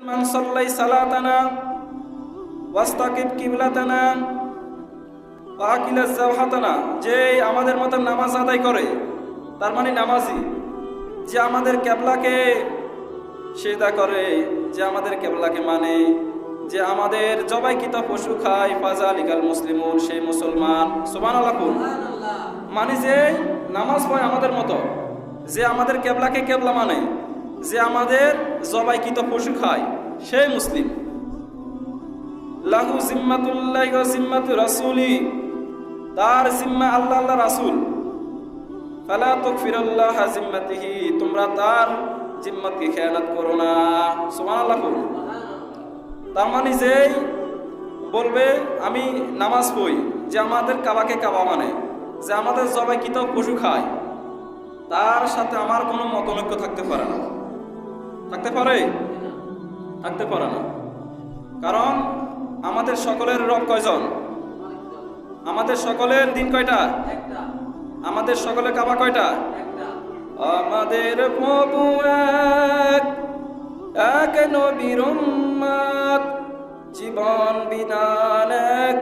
মান সাল্লাই সালাতানা ওয়াস্তাকিব কিবলাতানা ওয়া আকিলা যাওহাতানা, যে আমাদের মতো নামাজ আদায় করে, তার মানে নামাজি, যে আমাদের কিবলাকে সিজদা করে, যে আমাদের কিবলাকে মানে, যে আমাদের জবাইকৃত পশু খায়, ফাযালিকাল মুসলিমুন, সেই মুসলমান। সুবহানাল্লাহ। মানে যে নামাজ পড়ে আমাদের মতো, যে আমাদের কিবলাকে কিবলা মানে, যে আমাদের জবাইকৃত পশু খায়, সেই মুসলিম। লাহু জিম্মাতুল্লাহি ওয়া জিম্মাতু রাসূলি, তার জিম্মা আল্লাহ আল্লাহ রাসূল। ফালা তুগফিরুল্লাহ জিম্মাতিহি, তোমরা তার জিম্মাতকে খেয়ানত করো না। সুবহানাল্লাহ। তার মানে যেই বলবে আমি নামাজ পড়ি, যে আমাদের কাবাকে কাবা মানে, যে আমাদের জবাইকৃত পশু খায়, তার সাথে আমার কোনো মতানৈক্য থাকতে পারে না। থাকতে পারে? থাকতে পারে না। কারণ আমাদের সকলের রব কয়জন? আমাদের সকলের দিন কয়টা? আমাদের সকলের কাবা কয়টা? আমাদের প্রভু এক, এক নবীর উম্মত, জীবন বিধান এক।